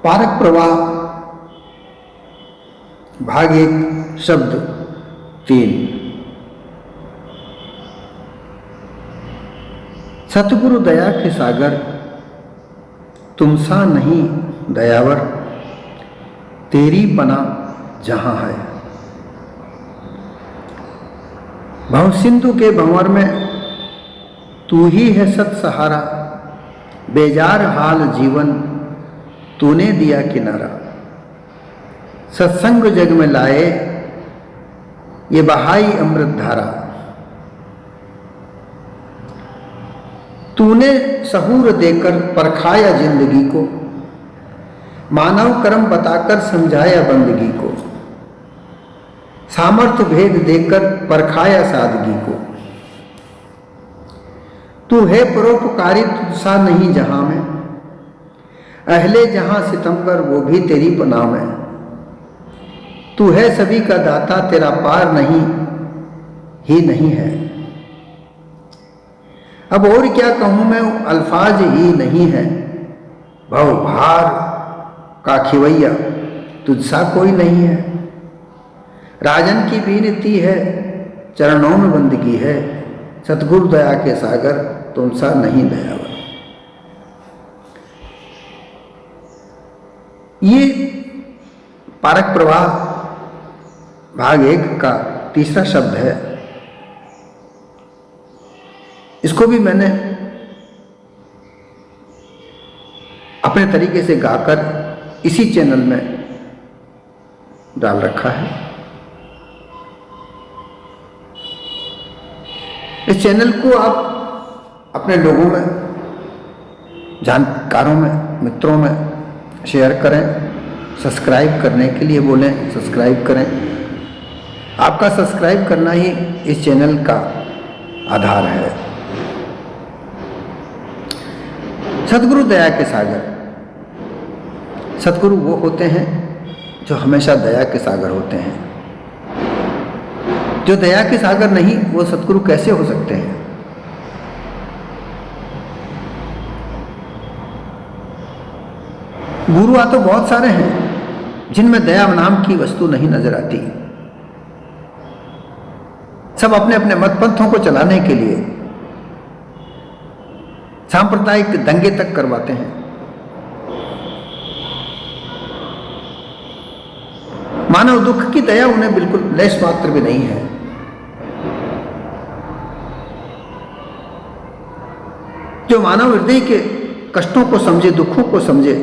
Park प्रवाह भाग 1 शब्द 3। सतगुरु दया के सागर, तुम सा नहीं दयावर, तेरी पना जहां है। भव सिंधु के भंवर में तू ही है सत सहारा, बेजार हाल जीवन तूने दिया किनारा। सत्संग जग में लाए ये बहाई अमृत धारा, तूने सहूर देकर परखाया जिंदगी को, मानव कर्म बताकर समझाया बंदगी को, सामर्थ्य भेद देकर परखाया सादगी को। तू है परोपकारी तुझसा नहीं जहां में, अहले जहां सितमगर वो भी तेरी पनाह में। तू है सभी का दाता, तेरा पार नहीं ही नहीं है। अब और क्या कहूं मैं, अल्फाज ही नहीं है। भव भार का खिवैया तुझसा कोई नहीं है। राजन की बीनती है, चरणों में बंदगी है, सतगुरु दया के सागर, तुमसा नहीं दयावर। ये पारक प्रवाह भाग 1 का तीसरा शब्द है। इसको भी मैंने अपने तरीके से गाकर इसी चैनल में डाल रखा है। इस चैनल को आप अपने लोगों में, जानकारों में, मित्रों में शेयर करें। सब्सक्राइब करने के लिए बोलें, सब्सक्राइब करें। आपका सब्सक्राइब करना ही इस चैनल का आधार है। सतगुरु दया के सागर, सतगुरु वो होते हैं जो हमेशा दया के सागर होते हैं। जो दया के सागर नहीं, वो सतगुरु कैसे हो सकते हैं? गुरु तो बहुत सारे हैं जिनमें दया नाम की वस्तु नहीं नजर आती। सब अपने अपने मत पंथों को चलाने के लिए सांप्रदायिक दंगे तक करवाते हैं। मानव दुख की दया उन्हें बिल्कुल लेश मात्र भी नहीं है। जो मानव हृदय के कष्टों को समझे, दुखों को समझे,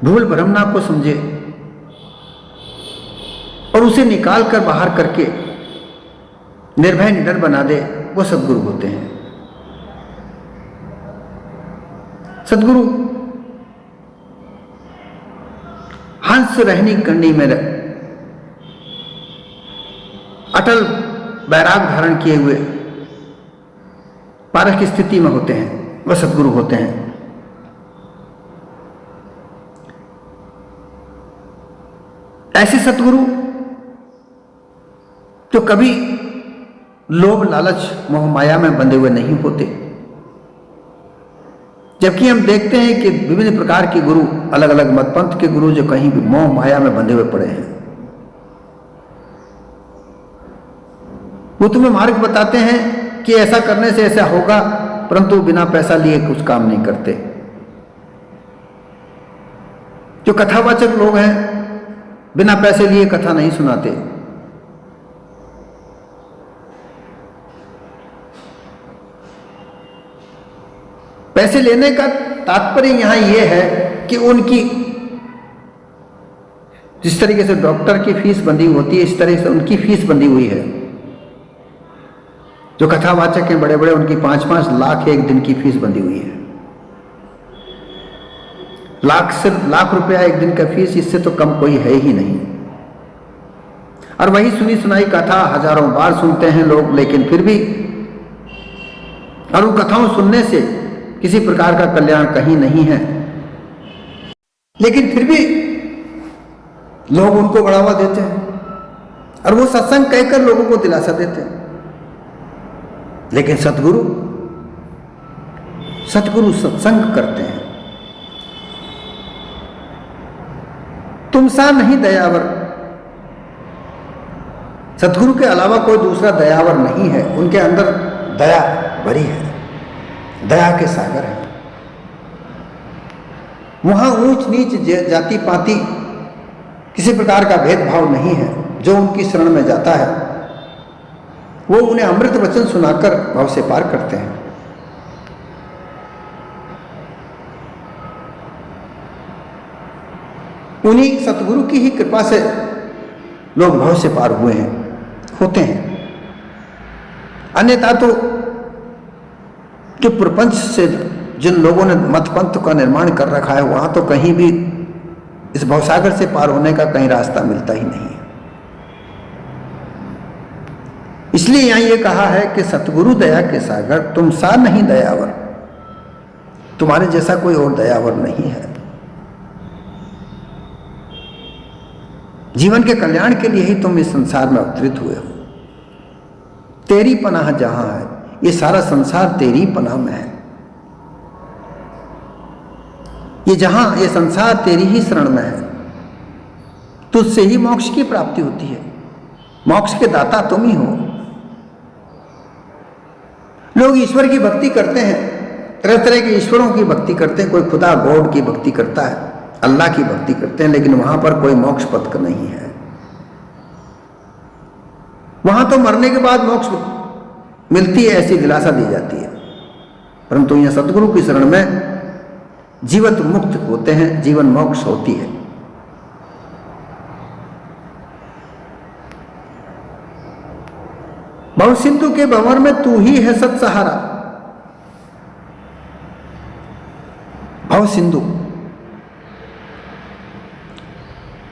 भूल भ्रमना को समझे और उसे निकाल कर बाहर करके निर्भय निडर बना दे, वो सद्गुरु होते हैं। सद्गुरु हंस रहनी करनी में अटल बैराग धारण किए हुए पारक की स्थिति में होते हैं, वह सद्गुरु होते हैं। ऐसे सतगुरु जो कभी लोभ लालच मोह माया में बंधे हुए नहीं होते। जबकि हम देखते हैं कि विभिन्न प्रकार के गुरु, अलग अलग मतपंथ के गुरु जो कहीं भी मोह माया में बंधे हुए पड़े हैं, वो तुम्हें मार्ग बताते हैं कि ऐसा करने से ऐसा होगा, परंतु बिना पैसा लिए कुछ काम नहीं करते। जो कथावाचक लोग हैं, बिना पैसे लिए कथा नहीं सुनाते। पैसे लेने का तात्पर्य यहां यह है कि उनकी जिस तरीके से डॉक्टर की फीस बंधी होती है, इस तरह से उनकी फीस बंधी हुई है। जो कथावाचक हैं बड़े बड़े, उनकी 5-5 लाख एक दिन की फीस बंधी हुई है। लाख रुपया एक दिन का फीस, इससे तो कम कोई है ही नहीं। और वही सुनी सुनाई कथा हजारों बार सुनते हैं लोग, लेकिन फिर भी, और उन कथाओं सुनने से किसी प्रकार का कल्याण कहीं नहीं है, लेकिन फिर भी लोग उनको बढ़ावा देते हैं और वो सत्संग कहकर लोगों को दिलासा देते हैं। लेकिन सतगुरु सत्संग करते हैं। तुम सा नहीं दयावर। सतगुरु के अलावा कोई दूसरा दयावर नहीं है। उनके अंदर दया भरी है, दया के सागर है। वहां ऊंच नीच जाति पाति किसी प्रकार का भेदभाव नहीं है। जो उनकी शरण में जाता है वो उन्हें अमृत वचन सुनाकर भव से पार करते हैं। उन्हीं सतगुरु की ही कृपा से लोग भव से पार हुए हैं, होते हैं। अन्यथा तो जो प्रपंच से जिन लोगों ने मत पंथ का निर्माण कर रखा है, वहां तो कहीं भी इस भवसागर से पार होने का कहीं रास्ता मिलता ही नहीं है। इसलिए यहां ये कहा है कि सतगुरु दया के सागर, तुम सा नहीं दयावर। तुम्हारे जैसा कोई और दयावर नहीं है। जीवन के कल्याण के लिए ही तुम इस संसार में अवतरित हुए हो। तेरी पनाह जहां है, ये सारा संसार तेरी पनाह में है। ये संसार तेरी ही शरण में है। तुझसे ही मोक्ष की प्राप्ति होती है। मोक्ष के दाता तुम ही हो। लोग ईश्वर की भक्ति करते हैं, तरह तरह के ईश्वरों की भक्ति करते हैं। कोई खुदा गॉड की भक्ति करता है, अल्लाह की भक्ति करते हैं, लेकिन वहां पर कोई मोक्ष पथ नहीं है। वहां तो मरने के बाद मोक्ष मिलती है, ऐसी दिलासा दी जाती है। परंतु यहां सतगुरु की शरण में जीवित मुक्त होते हैं, जीवन मोक्ष होती है। भव सिंधु के भंवर में तू ही है सत सहारा। भव सिंधु,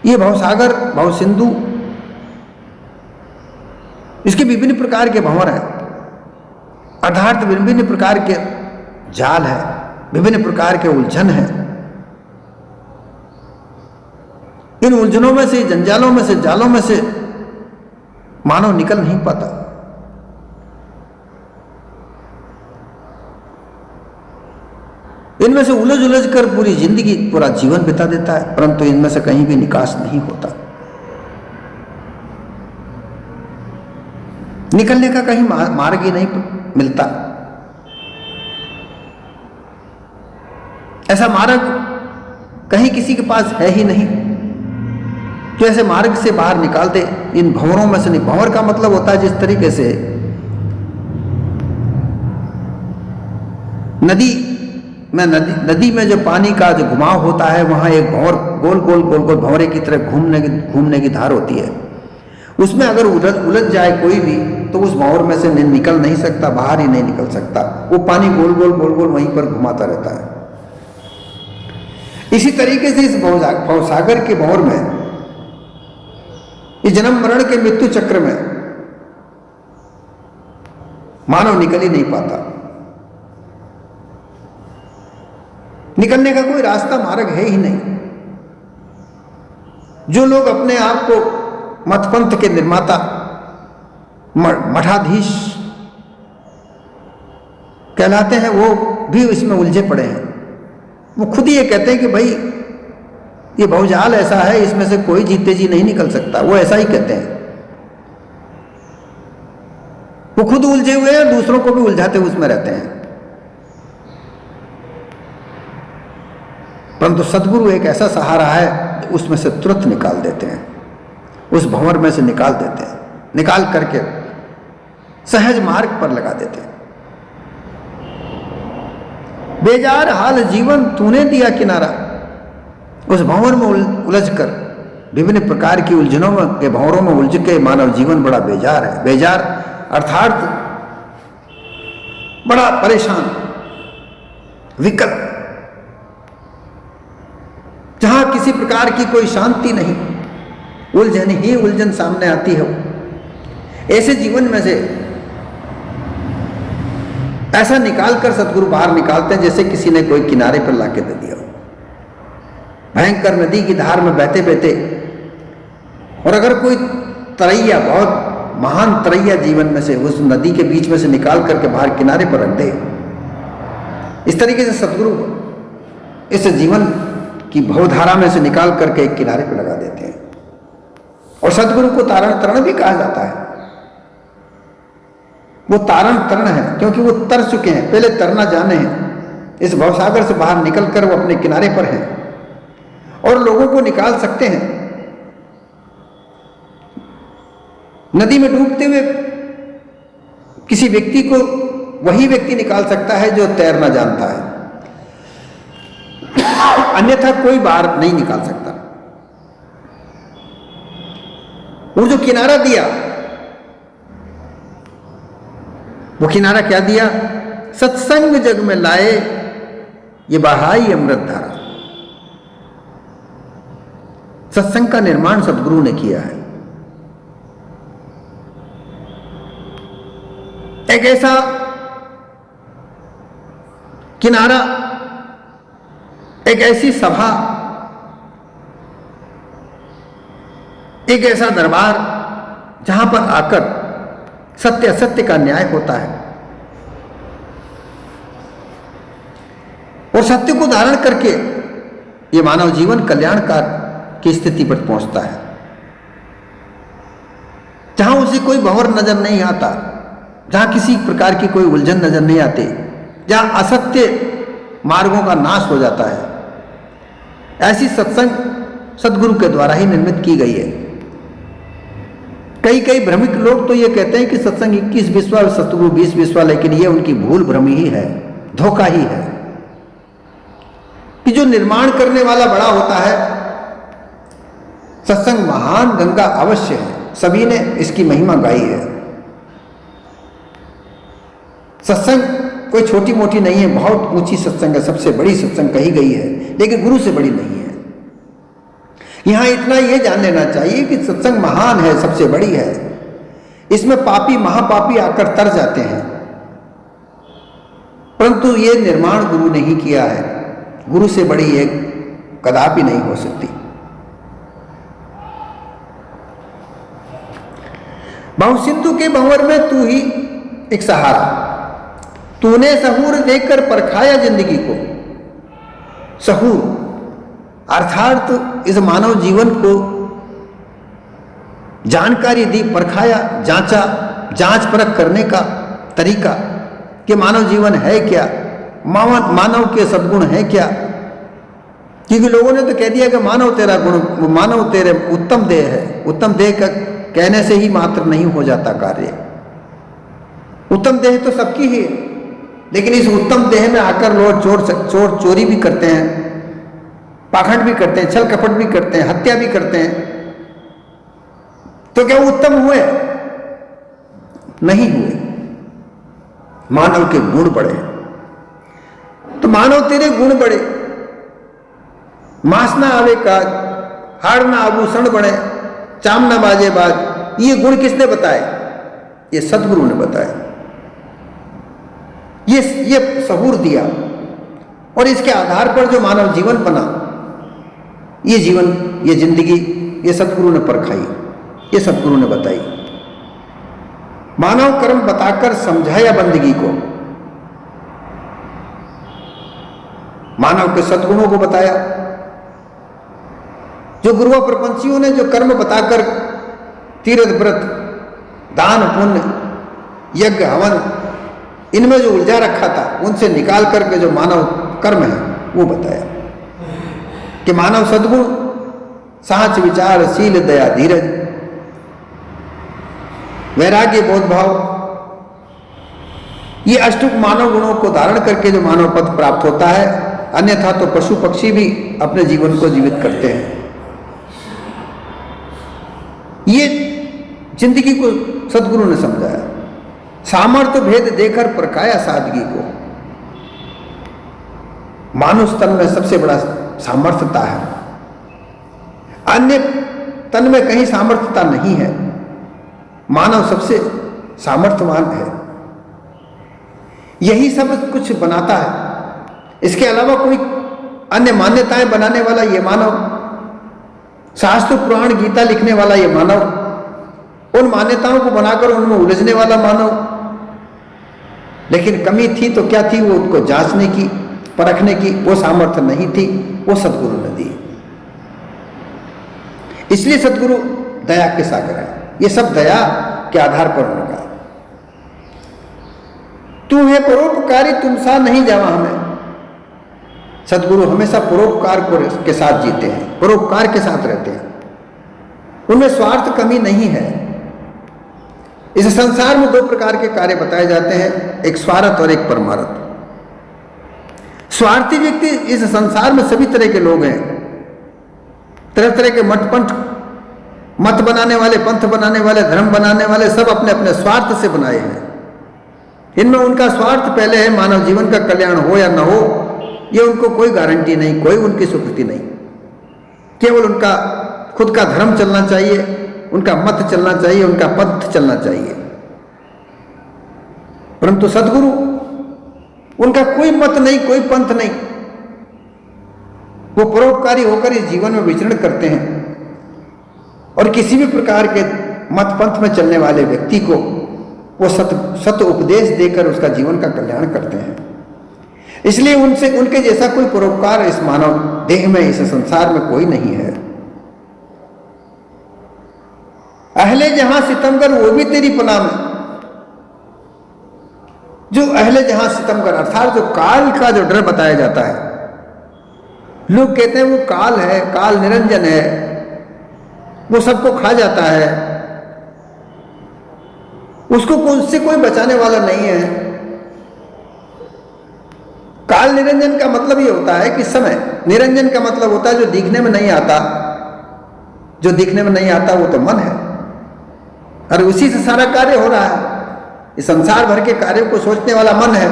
ये भवसागर, भव सिंधु, इसके विभिन्न प्रकार के भंवर हैं, अर्थात विभिन्न प्रकार के जाल है, विभिन्न प्रकार के उलझन है। इन उलझनों में से, जंजालों में से, जालों में से मानव निकल नहीं पाता। इनमें से उलझ उलझ कर पूरी जिंदगी, पूरा जीवन बिता देता है, परंतु इनमें से कहीं भी निकास नहीं होता। निकलने का कहीं मार्ग ही नहीं मिलता। ऐसा मार्ग कहीं किसी के पास है ही नहीं जो ऐसे मार्ग से बाहर निकाल दे इन भंवरों में से। नहीं, भंवर का मतलब होता है जिस तरीके से नदी में जो पानी का जो घुमाव होता है, वहां एक भंवर गोल गोल गोल गोल भंवरे की तरह घूमने की धार होती है। उसमें अगर उलझ जाए कोई भी, तो उस भंवर में से निकल नहीं सकता, बाहर ही नहीं निकल सकता। वो पानी गोल गोल वहीं पर घुमाता रहता है। इसी तरीके से इस भवसागर के भंवर में, इस जन्म मरण के मृत्यु चक्र में मानव निकल ही नहीं पाता। निकलने का कोई रास्ता, मार्ग है ही नहीं। जो लोग अपने आप को मतपंथ के निर्माता, मठाधीश कहलाते हैं, वो भी इसमें उलझे पड़े हैं। वो खुद ही ये कहते हैं कि भाई ये भवजाल ऐसा है, इसमें से कोई जीते जी नहीं निकल सकता। वो ऐसा ही कहते हैं। वो खुद उलझे हुए हैं, दूसरों को भी उलझाते हुए उसमें रहते हैं। परंतु सद्गुरु एक ऐसा सहारा है, उसमें से तुरंत निकाल देते हैं, उस भंवर में से निकाल देते हैं, निकाल करके सहज मार्ग पर लगा देते हैं। बेजार हाल जीवन तूने दिया किनारा। उस भंवर में उलझकर, विभिन्न प्रकार की उलझनों के भंवरों में उलझ के मानव जीवन बड़ा बेजार है। बेजार अर्थात बड़ा परेशान, विकल, जहां किसी प्रकार की कोई शांति नहीं, उलझन ही उलझन सामने आती है। ऐसे जीवन में से ऐसा निकालकर सतगुरु बाहर निकालते हैं जैसे किसी ने कोई किनारे पर लाके दे दिया हो, भयंकर नदी की धार में बहते बहते। और अगर कोई तरैया, बहुत महान तरैया जीवन में से, उस नदी के बीच में से निकाल करके बाहर किनारे पर रख दे, इस तरीके से सतगुरु इस जीवन कि भवधारा में से निकाल करके एक किनारे पर लगा देते हैं। और सदगुरु को तारण तरण भी कहा जाता है। वो तारण तरण है क्योंकि वो तर चुके हैं, पहले तरना जाने हैं। इस भवसागर से बाहर निकलकर वो अपने किनारे पर हैं और लोगों को निकाल सकते हैं। नदी में डूबते हुए किसी व्यक्ति को वही व्यक्ति निकाल सकता है जो तैरना जानता है, अन्यथा कोई बाहर नहीं निकाल सकता। वो जो किनारा दिया, वो किनारा क्या दिया? सत्संग जग में लाए ये बहाई अमृत धारा। सत्संग का निर्माण सदगुरु ने किया है। एक ऐसा किनारा, एक ऐसी सभा, एक ऐसा दरबार जहां पर आकर सत्य असत्य का न्याय होता है और सत्य को धारण करके ये मानव जीवन कल्याणकार की स्थिति पर पहुंचता है, जहां उसे कोई भंवर नजर नहीं आता, जहां किसी प्रकार की कोई उलझन नजर नहीं आती, जहां असत्य मार्गों का नाश हो जाता है। ऐसी सत्संग सदगुरु के द्वारा ही निर्मित की गई है। कई भ्रमिक लोग तो ये कहते हैं कि सत्संग 21 विश्वा और सतगुरु 20 विश्वा, लेकिन ये उनकी भूल भ्रमी ही है, धोखा ही है कि जो निर्माण करने वाला बड़ा होता है। सत्संग महान गंगा अवश्य है, सभी ने इसकी महिमा गाई है। सत्संग कोई छोटी मोटी नहीं है, बहुत ऊंची सत्संग है, सबसे बड़ी सत्संग कही गई है, लेकिन गुरु से बड़ी नहीं है। यहां इतना यह जान लेना चाहिए कि सत्संग महान है, सबसे बड़ी है। इसमें पापी महापापी आकर तर जाते हैं, परंतु यह निर्माण गुरु ने ही किया है। गुरु से बड़ी एक कदापि नहीं हो सकती। बहु सिंधु के भंवर में तू ही एक सहारा, तूने सहूर देकर परखाया जिंदगी को। सहूर अर्थात इस मानव जीवन को जानकारी दी, परखाया, जांचा, जांच परख करने का तरीका कि मानव जीवन है क्या, मानव के सद्गुण है क्या। क्योंकि लोगों ने तो कह दिया कि मानव तेरा गुण, मानव तेरे उत्तम देह है। उत्तम देह का कहने से ही मात्र नहीं हो जाता कार्य। उत्तम देह तो सबकी ही है, लेकिन इस उत्तम देह में आकर लोग चोर चोरी भी करते हैं, पाखंड भी करते हैं, छल कपट भी करते हैं, हत्या भी करते हैं, तो क्या वो उत्तम हुए? नहीं हुए। मानव के गुण बढ़े, तो मानव तेरे गुण बढ़े। मांस ना आवे काज, हाड़ ना आभूषण बने, चाम ना बाजे बाज। ये गुण किसने बताए? ये सदगुरु ने बताए। ये सहूर दिया और इसके आधार पर जो मानव जीवन बना, ये जीवन, ये जिंदगी, ये सदगुरु ने परखाई, ये सदगुरु ने बताई। मानव कर्म बताकर समझाया बंदगी को, मानव के सद्गुणों को बताया। जो गुरुओं प्रपंचियों ने जो कर्म बताकर तीर्थ व्रत, दान पुण्य, यज्ञ हवन, इनमें जो उलझा रखा था, उनसे निकाल करके जो मानव कर्म है वो बताया कि मानव सद्गुण साच विचार शील दया धीरज वैराग्य बोध भाव, ये अष्टुक मानव गुणों को धारण करके जो मानव पद प्राप्त होता है। अन्यथा तो पशु पक्षी भी अपने जीवन को जीवित करते हैं। ये जिंदगी को सदगुरु ने समझाया। सामर्थ्य भेद देकर परखाया सादगी को। मानुष तन में सबसे बड़ा सामर्थ्यता है, अन्य तन में कहीं सामर्थ्यता नहीं है। मानव सबसे सामर्थ्यवान है, यही सब कुछ बनाता है। इसके अलावा कोई अन्य मान्यताएं बनाने वाला ये मानव, शास्त्र पुराण गीता लिखने वाला ये मानव, उन मान्यताओं को बनाकर उनमें उलझने वाला मानव। लेकिन कमी थी तो क्या थी? वो उनको जांचने की, परखने की वो सामर्थ्य नहीं थी, वो सदगुरु ने दी। इसलिए सदगुरु दया के सागर है। ये सब दया के आधार पर उनका। तू है परोपकारी तुम सा नहीं जावा हमें। सदगुरु हमेशा परोपकार के साथ जीते हैं, परोपकार के साथ रहते हैं, उनमें स्वार्थ कमी नहीं है। इस संसार में दो प्रकार के कार्य बताए जाते हैं, एक स्वार्थ और एक परमार्थ। स्वार्थी व्यक्ति इस संसार में सभी तरह के लोग हैं, तरह तरह के मत बनाने वाले, पंथ बनाने वाले, धर्म बनाने वाले, सब अपने अपने स्वार्थ से बनाए हैं। इनमें उनका स्वार्थ पहले है, मानव जीवन का कल्याण हो या न हो, ये उनको कोई गारंटी नहीं, कोई उनकी स्वीकृति नहीं। केवल उनका खुद का धर्म चलना चाहिए, उनका मत चलना चाहिए, उनका पंथ चलना चाहिए। परंतु सदगुरु, उनका कोई मत नहीं, कोई पंथ नहीं, वो परोपकारी होकर इस जीवन में विचरण करते हैं और किसी भी प्रकार के मत पंथ में चलने वाले व्यक्ति को वो सत्य उपदेश देकर उसका जीवन का कल्याण करते हैं। इसलिए उनके जैसा कोई परोपकार इस मानव देह में, इस संसार में कोई नहीं है। अहले जहां सितमगर वो भी तेरी पनाह में। जो अहले जहां सितमगर अर्थात जो काल का जो डर बताया जाता है, लोग कहते हैं वो काल है, काल निरंजन है, वो सबको खा जाता है, उससे कोई बचाने वाला नहीं है। काल निरंजन का मतलब ये होता है कि समय, निरंजन का मतलब होता है जो दिखने में नहीं आता। जो दिखने में नहीं आता वो तो मन है, और उसी से सारा कार्य हो रहा है। इस संसार भर के कार्यों को सोचने वाला मन है,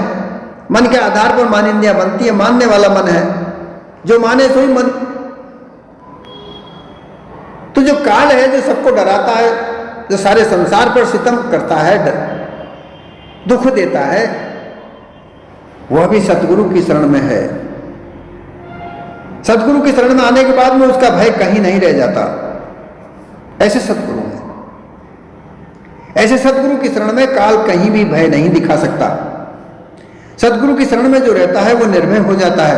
मन के आधार पर मानिंदियां बनती है, मानने वाला मन है, जो माने सोई मन। तो जो काल है, जो सबको डराता है, जो सारे संसार पर सितम करता है, दुख देता है, वह भी सतगुरु की शरण में है। सतगुरु की शरण में आने के बाद में उसका भय कहीं नहीं रह जाता। ऐसे सतगुरु हैं। ऐसे सतगुरु की शरण में काल कहीं भी भय नहीं दिखा सकता। सतगुरु की शरण में जो रहता है वो निर्भय हो जाता है,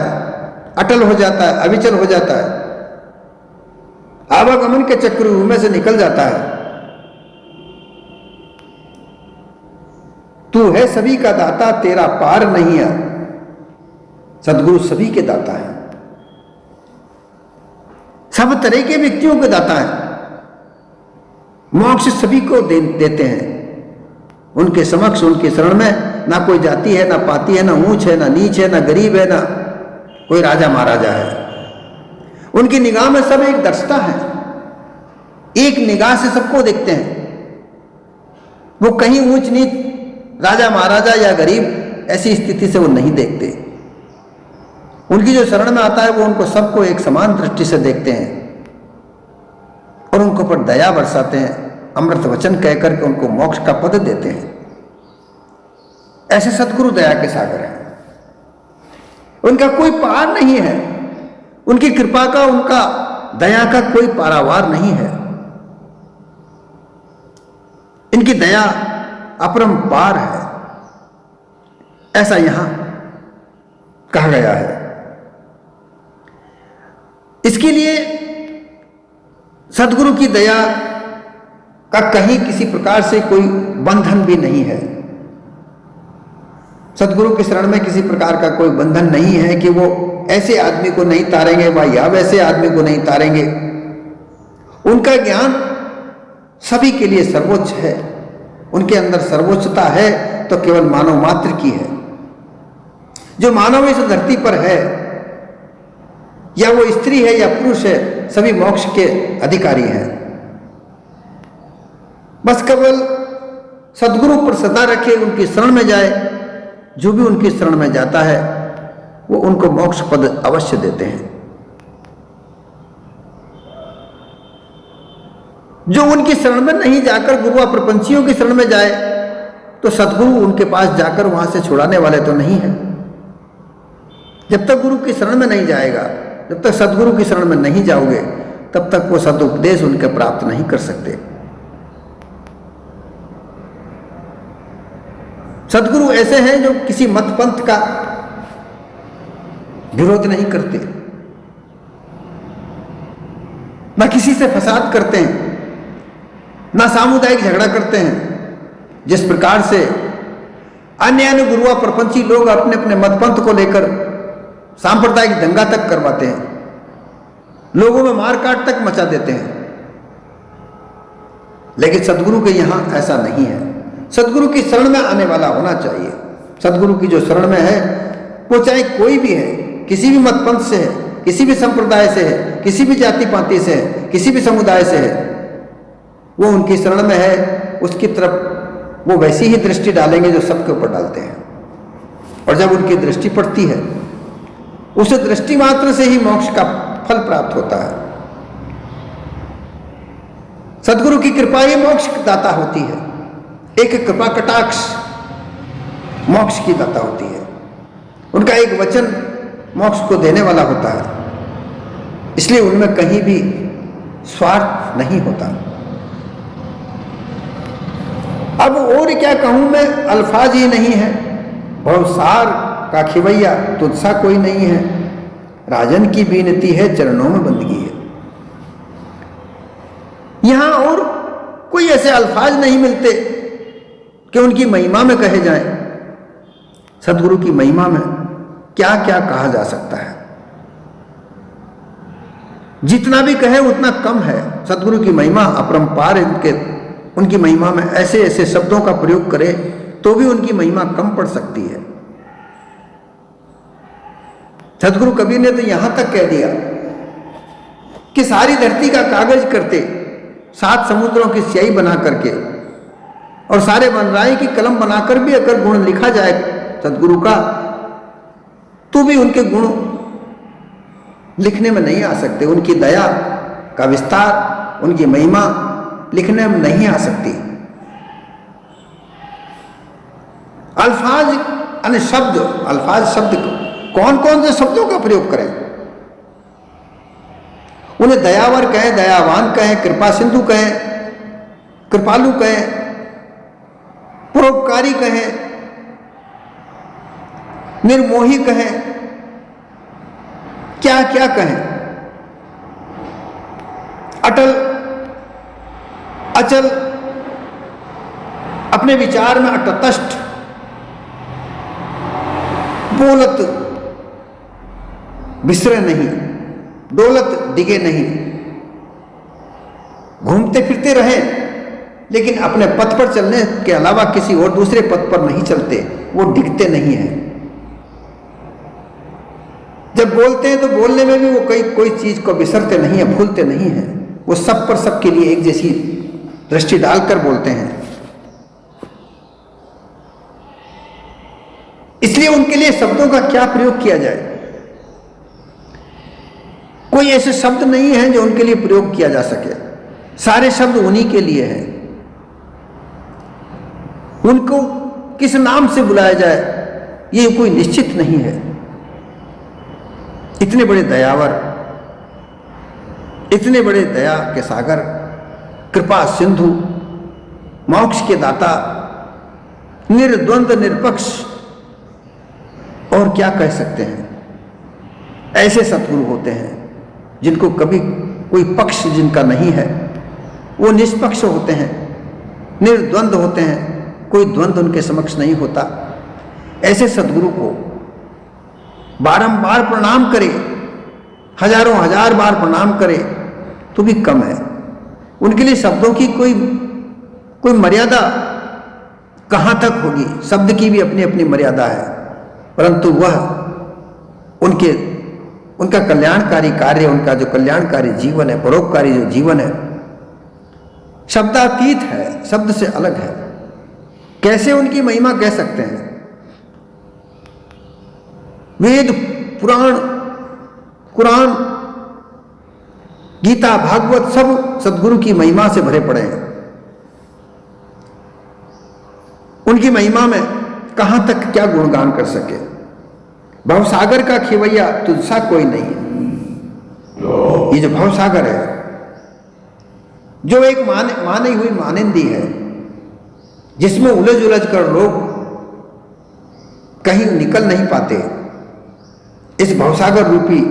अटल हो जाता है, अविचल हो जाता है, आवागमन के चक्रव्यूह में से निकल जाता है। तू है सभी का दाता, तेरा पार नहीं है। सतगुरु सभी के दाता है, सब तरह के व्यक्तियों के दाता है। मोक्ष सभी को देते हैं। उनके समक्ष, उनके शरण में ना कोई जाति है, ना पाती है, ना ऊंच है, ना नीच है, ना गरीब है, ना कोई राजा महाराजा है। उनकी निगाह में सब एक दर्शता है, एक निगाह से सबको देखते हैं। वो कहीं ऊंच नीच, राजा महाराजा या गरीब, ऐसी स्थिति से वो नहीं देखते। उनकी जो शरण में आता है वो उनको सबको एक समान दृष्टि से देखते हैं और उनको पर दया बरसाते हैं, अमृत वचन कहकर के उनको मोक्ष का पद देते हैं। ऐसे सतगुरु दया के सागर हैं। उनका कोई पार नहीं है, उनकी कृपा का, उनका दया का कोई पारावार नहीं है। इनकी दया अपरंपार है, ऐसा यहां कहा गया है। इसके लिए सतगुरु की दया का कहीं किसी प्रकार से कोई बंधन भी नहीं है। सतगुरु की शरण में किसी प्रकार का कोई बंधन नहीं है कि वो ऐसे आदमी को नहीं तारेंगे या वैसे आदमी को नहीं तारेंगे। उनका ज्ञान सभी के लिए सर्वोच्च है। उनके अंदर सर्वोच्चता है तो केवल मानव मात्र की है। जो मानव इस धरती पर है, या वो स्त्री है या पुरुष है, सभी मोक्ष के अधिकारी हैं। बस केवल सद्गुरु पर सदा रखे, उनकी शरण में जाए। जो भी उनकी शरण में जाता है वो उनको मोक्ष पद अवश्य देते हैं। जो उनकी शरण में नहीं जाकर गुरुआ प्रपंचियों की शरण में जाए तो सतगुरु उनके पास जाकर वहां से छुड़ाने वाले तो नहीं है। जब तक गुरु की शरण में नहीं जाएगा, जब तक सतगुरु की शरण में नहीं जाओगे, तब तक वो सदुपदेश उनके प्राप्त नहीं कर सकते। सतगुरु ऐसे हैं जो किसी मत पंथ का विरोध नहीं करते, ना किसी से फसाद करते हैं, ना सामुदायिक झगड़ा करते हैं। जिस प्रकार से अन्य गुरुआ प्रपंची लोग अपने अपने मतपंथ को लेकर सांप्रदायिक दंगा तक करवाते हैं, लोगों में मारकाट तक मचा देते हैं, लेकिन सदगुरु के यहां ऐसा नहीं है। सदगुरु की शरण में आने वाला होना चाहिए। सदगुरु की जो शरण में है वो चाहे कोई भी है, किसी भी मतपंथ से है, किसी भी संप्रदाय से है, किसी भी जाति पाति से है, किसी भी समुदाय से है, वो उनकी शरण में है, उसकी तरफ वो वैसी ही दृष्टि डालेंगे जो सबके ऊपर डालते हैं। और जब उनकी दृष्टि पड़ती है, उस दृष्टि मात्र से ही मोक्ष का फल प्राप्त होता है। सदगुरु की कृपा ही मोक्ष दाता होती है। एक कृपा कटाक्ष मोक्ष की दाता होती है। उनका एक वचन मोक्ष को देने वाला होता है, इसलिए उनमें कहीं भी स्वार्थ नहीं होता। अब और क्या कहूं मैं, अल्फाज ही नहीं है। भवसार का खिवैया तुझसा कोई नहीं है, राजन की बीनती है चरणों में बंदगी है। यहां और कोई ऐसे अल्फाज नहीं मिलते कि उनकी महिमा में कहे जाएं। सदगुरु की महिमा में क्या क्या कहा जा सकता है, जितना भी कहे उतना कम है। सदगुरु की महिमा अपरंपार, उनकी महिमा में ऐसे ऐसे शब्दों का प्रयोग करे तो भी उनकी महिमा कम पड़ सकती है। सदगुरु कबीर ने तो यहां तक कह दिया कि सारी धरती का कागज करते, 7 समुद्रों की स्याही बना करके और सारे वनराई की कलम बनाकर भी अगर गुण लिखा जाए सदगुरु का, तो भी उनके गुण लिखने में नहीं आ सकते। उनकी दया का विस्तार, उनकी महिमा लिखने में नहीं आ सकती। अल्फाज यानी शब्द, अल्फाज शब्द कौन कौन से शब्दों का प्रयोग करें? उन्हें दयावर कहें, दयावान कहें, कृपा सिंधु कहें, कृपालु कहें, परोपकारी कहें, निर्मोही कहें, क्या क्या कहें, अटल, अचल, अपने विचार में अटतष्ट, बोलत बिसरे नहीं, डोलत डिगे नहीं, घूमते फिरते रहे लेकिन अपने पथ पर चलने के अलावा किसी और दूसरे पथ पर नहीं चलते, वो डिगते नहीं हैं। जब बोलते हैं तो बोलने में भी वो कोई चीज को बिसरते नहीं है, भूलते नहीं हैं। वो सब पर सबके लिए एक जैसी दृष्टि डालकर बोलते हैं। इसलिए उनके लिए शब्दों का क्या प्रयोग किया जाए? कोई ऐसे शब्द नहीं है जो उनके लिए प्रयोग किया जा सके। सारे शब्द उन्हीं के लिए हैं। उनको किस नाम से बुलाया जाए ये कोई निश्चित नहीं है। इतने बड़े दयावर, इतने बड़े दया के सागर, कृपा सिंधु, मोक्ष के दाता, निर्द्वंद निरपक्ष, और क्या कह सकते हैं? ऐसे सतगुरु होते हैं जिनको कभी कोई पक्ष जिनका नहीं है, वो निष्पक्ष होते हैं, निर्द्वंद होते हैं, कोई द्वंद्व उनके समक्ष नहीं होता। ऐसे सतगुरु को बारंबार प्रणाम करे, हजारों हजार बार प्रणाम करे तो भी कम है। उनके लिए शब्दों की कोई मर्यादा कहां तक होगी? शब्द की भी अपनी अपनी मर्यादा है, परंतु वह उनका कल्याणकारी कार्य, उनका जो कल्याणकारी जीवन है, परोपकारी जो जीवन है, शब्दातीत है, शब्द से अलग है। कैसे उनकी महिमा कह सकते हैं? वेद, पुराण, कुरान, गीता, भागवत सब सदगुरु की महिमा से भरे पड़े हैं। उनकी महिमा में कहां तक क्या गुणगान कर सके? भवसागर का खिवैया तुझसा कोई नहीं है। ये जो भवसागर है, जो एक मानी हुई मानिंदी है, जिसमें उलझ कर लोग कहीं निकल नहीं पाते, इस भवसागर रूपी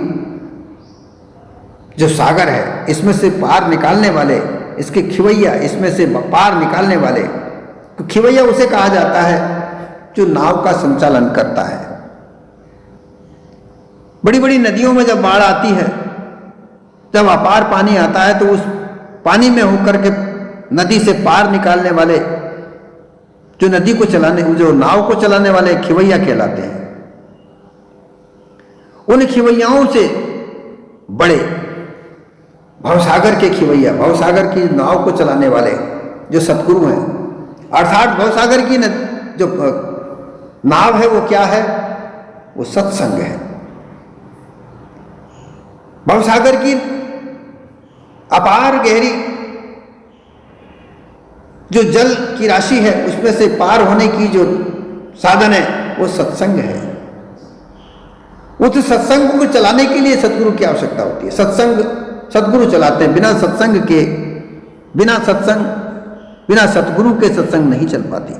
जो सागर है, इसमें से पार निकालने वाले, इसके खिवैया, इसमें से पार निकालने वाले, तो खिवैया उसे कहा जाता है जो नाव का संचालन करता है। बड़ी बड़ी नदियों में जब बाढ़ आती है, जब अपार पानी आता है, तो उस पानी में होकर के नदी से पार निकालने वाले जो नदी को चलाने, जो नाव को चलाने वाले खिवैया कहलाते हैं। उन खिवैयाओं से बड़े भवसागर के खिवैया, भवसागर की नाव को चलाने वाले जो सतगुरु हैं, अर्थात भवसागर की जो नाव है वो क्या है? वो सत्संग है। भवसागर की अपार गहरी जो जल की राशि है, उसमें से पार होने की जो साधन है वो सत्संग है। उस सत्संग को चलाने के लिए सतगुरु की आवश्यकता होती है। सत्संग सतगुरु चलाते हैं। बिना सत्संग के, बिना सतगुरु के सत्संग नहीं चल पाती।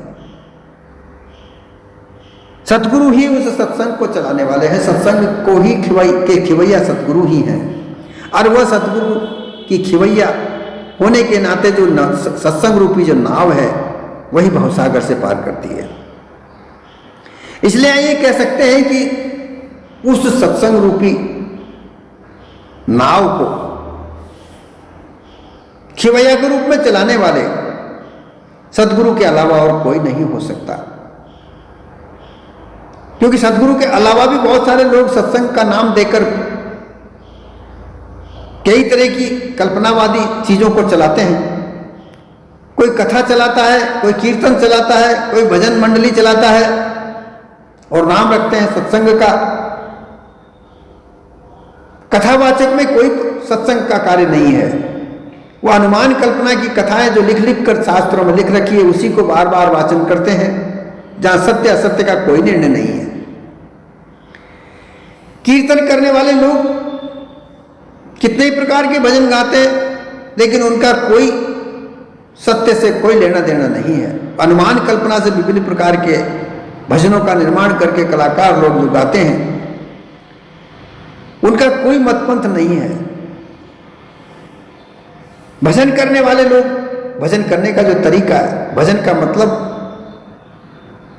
सतगुरु ही उस सत्संग को चलाने वाले हैं। सत्संग को ही खिवैया सतगुरु ही हैं। और वह सतगुरु की खिवैया होने के नाते जो सत्संग रूपी जो नाव है, वही भवसागर से पार करती है। इसलिए ये कह सकते हैं कि उस सत्संग रूपी नाव को खिवैया के रूप में चलाने वाले सतगुरु के अलावा और कोई नहीं हो सकता। क्योंकि सतगुरु के अलावा भी बहुत सारे लोग सत्संग का नाम देकर कई तरह की कल्पनावादी चीजों को चलाते हैं। कोई कथा चलाता है, कोई कीर्तन चलाता है, कोई भजन मंडली चलाता है और नाम रखते हैं सत्संग का। कथावाचक में कोई सत्संग का कार्य नहीं है। वह अनुमान कल्पना की कथाएं जो लिख लिख कर शास्त्रों में लिख रखी है, उसी को बार बार वाचन करते हैं, जहां सत्य असत्य का कोई निर्णय नहीं है। कीर्तन करने वाले लोग कितने ही प्रकार के भजन गाते हैं, लेकिन उनका कोई सत्य से कोई लेना देना नहीं है। अनुमान कल्पना से विभिन्न प्रकार के भजनों का निर्माण करके कलाकार लोग जो गाते हैं, उनका कोई मतपंथ नहीं है। भजन करने वाले लोग, भजन करने का जो तरीका है, भजन का मतलब,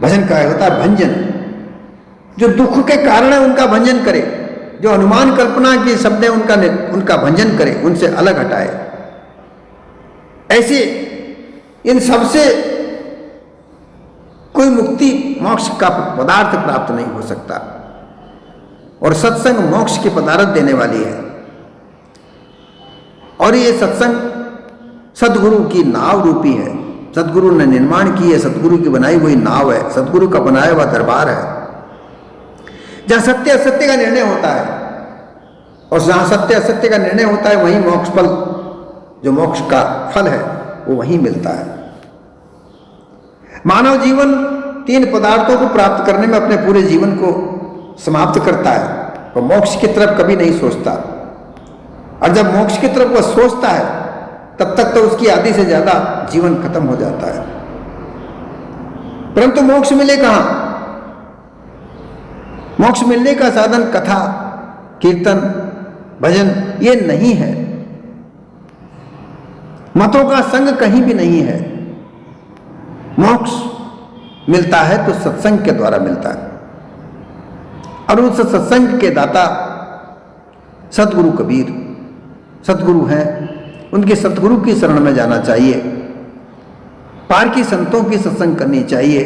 भजन का होता है भंजन। जो दुख के कारण है उनका भंजन करे, जो अनुमान कल्पना के शब्द है उनका भंजन करे, उनसे अलग हटाए। ऐसे इन सबसे कोई मुक्ति मोक्ष का पदार्थ प्राप्त नहीं हो सकता। और सत्संग मोक्ष की पदार्थ देने वाली है। और ये सत्संग सदगुरु की नाव रूपी है। सदगुरु ने निर्माण की है, सदगुरु की बनाई हुई नाव है, सदगुरु का बनाया हुआ दरबार है, जहां सत्य असत्य का निर्णय होता है। और जहां सत्य असत्य का निर्णय होता है, वहीं मोक्ष फल, जो मोक्ष का फल है, वो वहीं मिलता है। मानव जीवन 3 पदार्थों को प्राप्त करने में अपने पूरे जीवन को समाप्त करता है, तो मोक्ष की तरफ कभी नहीं सोचता। और जब मोक्ष की तरफ वह सोचता है, तब तक तो उसकी आधी से ज्यादा जीवन खत्म हो जाता है। परंतु मोक्ष मिले कहां? मोक्ष मिलने का साधन कथा, कीर्तन, भजन ये नहीं है। मतों का संग कहीं भी नहीं है। मोक्ष मिलता है तो सत्संग के द्वारा मिलता है। और उस सत्संग के दाता सतगुरु कबीर सतगुरु हैं। उनके सतगुरु की शरण में जाना चाहिए। पार की संतों की सत्संग करनी चाहिए।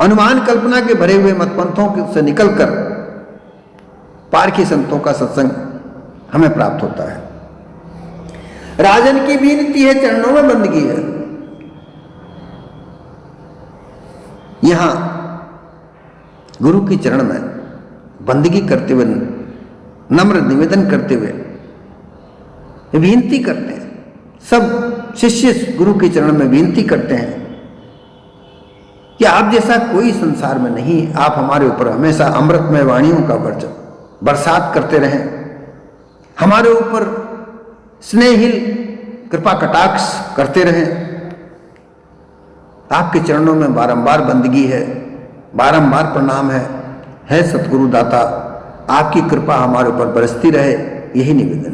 अनुमान कल्पना के भरे हुए मतपंथों से निकलकर पार की संतों का सत्संग हमें प्राप्त होता है। राजन की विनती है, चरणों में बंदगी है। यहां गुरु की चरण में बंदगी करते हुए, नम्र निवेदन करते हुए विनती करते हैं। सब शिष्य गुरु के चरण में विनती करते हैं कि आप जैसा कोई संसार में नहीं, आप हमारे ऊपर हमेशा अमृतमय वाणियों का बरसात करते रहें, हमारे ऊपर स्नेहिल कृपा कटाक्ष करते रहें। आपके चरणों में बारंबार बंदगी है, बारंबार प्रणाम है। सतगुरु दाता आपकी कृपा हमारे ऊपर बरसती रहे, यही निवेदन है।